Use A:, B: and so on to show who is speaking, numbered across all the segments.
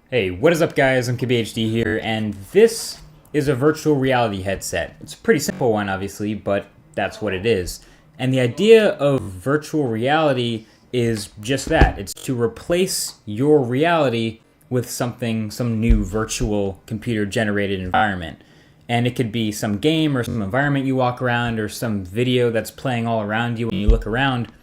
A: Hey, what is up guys? I'm KBHD here, and this is a virtual reality headset. It's a pretty simple one, obviously, but that's what it is. And the idea of virtual reality is just that. It's to replace your reality with some new virtual computer-generated environment. And it could be some game or some environment you walk around or some video that's playing all around you when you look around.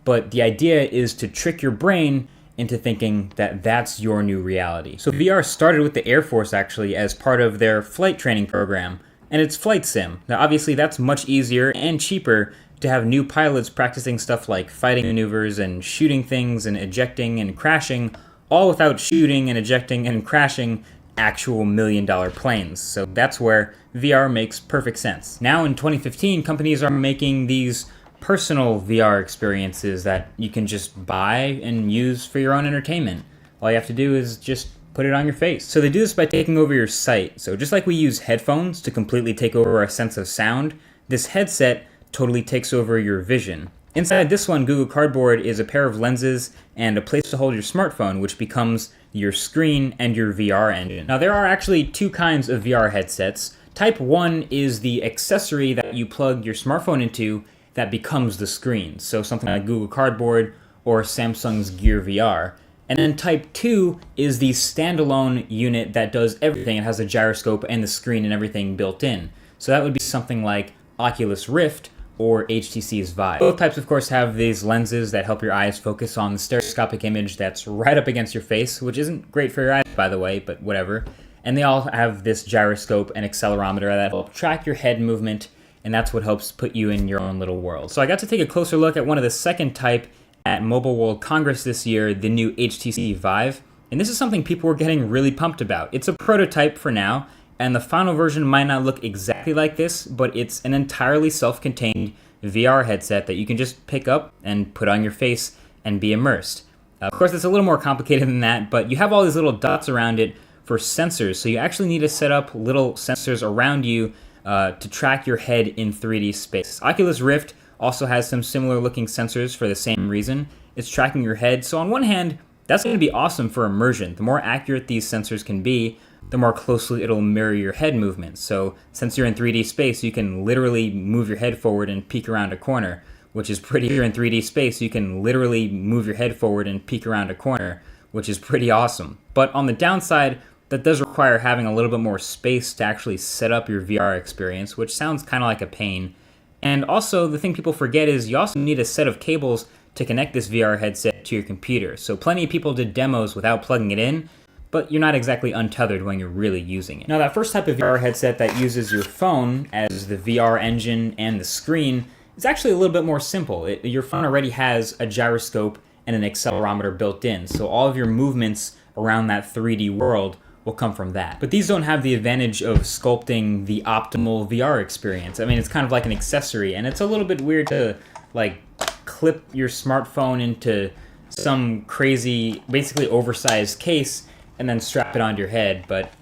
A: But the idea is to trick your brain into thinking that that's your new reality. So VR started with the Air Force actually as part of their flight training program, and it's flight sim. Now obviously that's much easier and cheaper to have new pilots practicing stuff like fighting maneuvers and shooting things and ejecting and crashing, all without shooting and ejecting and crashing actual million-dollar planes. So that's where VR makes perfect sense. Now in 2015, companies are making these personal VR experiences that you can just buy and use for your own entertainment. All you have to do is just put it on your face. So they do this by taking over your sight. So just like we use headphones to completely take over our sense of sound, this headset totally takes over your vision. Inside this one, Google Cardboard is a pair of lenses and a place to hold your smartphone, which becomes your screen and your VR engine. Now there are actually two kinds of VR headsets. Type 1 is the accessory that you plug your smartphone into that becomes the screen. So something like Google Cardboard or Samsung's Gear VR. And then Type 2 is the standalone unit that does everything. It has a gyroscope and the screen and everything built in. So that would be something like Oculus Rift or HTC's Vive. Both types, of course, have these lenses that help your eyes focus on the stereoscopic image that's right up against your face, which isn't great for your eyes, by the way, but whatever. And they all have this gyroscope and accelerometer that help track your head movement, and that's what helps put you in your own little world. So I got to take a closer look at one of the second type at Mobile World Congress this year, the new HTC Vive, and this is something people were getting really pumped about. It's a prototype for now, and the final version might not look exactly like this, but it's an entirely self-contained VR headset that you can just pick up and put on your face and be immersed. Of course, it's a little more complicated than that, but you have all these little dots around it for sensors, so you actually need to set up little sensors around you to track your head in 3D space. Oculus Rift also has some similar looking sensors for the same reason. It's tracking your head, so on one hand, that's going to be awesome for immersion. The more accurate these sensors can be, the more closely it'll mirror your head movements. So since you're in 3D space, you can literally move your head forward and peek around a corner, which is pretty. If you're in 3D space, you can literally move your head forward and peek around a corner, which is pretty awesome. But on the downside, that does require having a little bit more space to actually set up your VR experience, which sounds kind of like a pain. And also, the thing people forget is you also need a set of cables to connect this VR headset to your computer. So plenty of people did demos without plugging it in, but you're not exactly untethered when you're really using it. Now that first type of VR headset that uses your phone as the VR engine and the screen is actually a little bit more simple. Your phone already has a gyroscope and an accelerometer built in, so all of your movements around that 3D world will come from that. But these don't have the advantage of sculpting the optimal VR experience. I mean, it's kind of like an accessory, and it's a little bit weird to like clip your smartphone into some crazy, basically oversized case and then strap it onto your head. But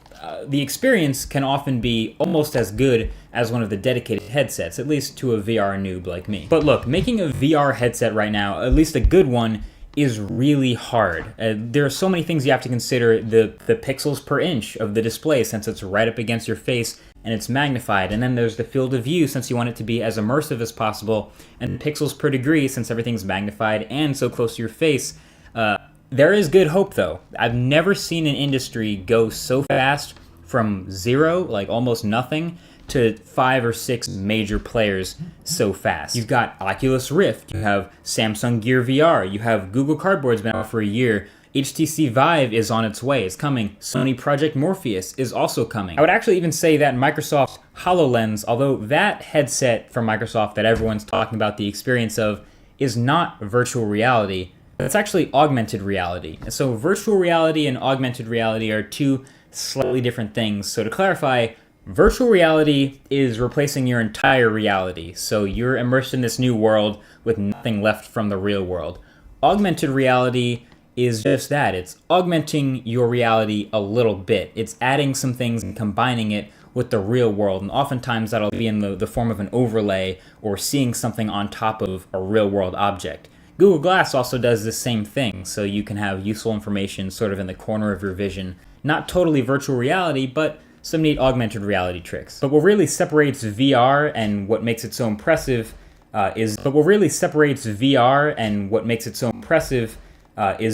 A: the experience can often be almost as good as one of the dedicated headsets, at least to a VR noob like me. But look, making a VR headset right now, at least a good one, is really hard. There are so many things you have to consider. The pixels per inch of the display, since it's right up against your face and it's magnified. And then there's the field of view, since you want it to be as immersive as possible. And pixels per degree, since everything's magnified and so close to your face. There is good hope though. I've never seen an industry go so fast from zero, like almost nothing, to 5 or 6 major players so fast. You've got Oculus Rift, you have Samsung Gear VR, you have Google Cardboard's been out for a year, HTC Vive is on its way, it's coming, Sony Project Morpheous is also coming. I would actually even say that Microsoft HoloLens, although that headset from Microsoft that everyone's talking about the experience of is not virtual reality, it's actually augmented reality. So virtual reality and augmented reality are two slightly different things. So to clarify, virtual reality is replacing your entire reality. So you're immersed in this new world with nothing left from the real world. Augmented reality is just that. It's augmenting your reality a little bit. It's adding some things and combining it with the real world. And oftentimes that'll be in the form of an overlay or seeing something on top of a real world object. Google Glass also does the same thing, so you can have useful information sort of in the corner of your vision not totally virtual reality, but some neat augmented reality tricks. But what really separates VR and what makes it so impressive is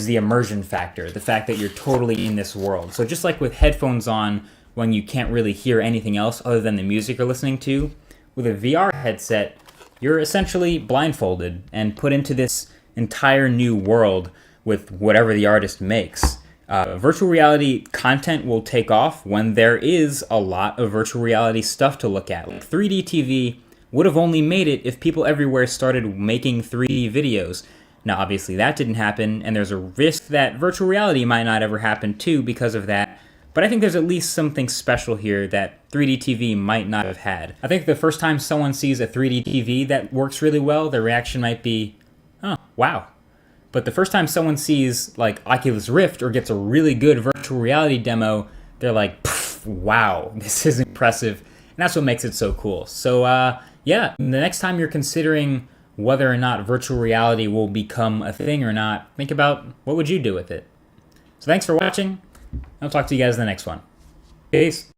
A: the immersion factor, the fact that you're totally in this world. So just like with headphones on when you can't really hear anything else other than the music you're listening to, with a VR headset, you're essentially blindfolded and put into this entire new world with whatever the artist makes. Virtual reality content will take off when there is a lot of virtual reality stuff to look at. Like 3D TV would have only made it if people everywhere started making 3D videos. Now, obviously, that didn't happen, and there's a risk that virtual reality might not ever happen too because of that. But I think there's at least something special here that 3D TV might not have had. I think the first time someone sees a 3D TV that works really well, their reaction might be, oh, wow. But the first time someone sees like Oculus Rift or gets a really good virtual reality demo, they're like, wow, this is impressive. And that's what makes it so cool. So yeah, the next time you're considering whether or not virtual reality will become a thing or not, think about what would you do with it. So thanks for watching. I'll talk to you guys in the next one. Peace.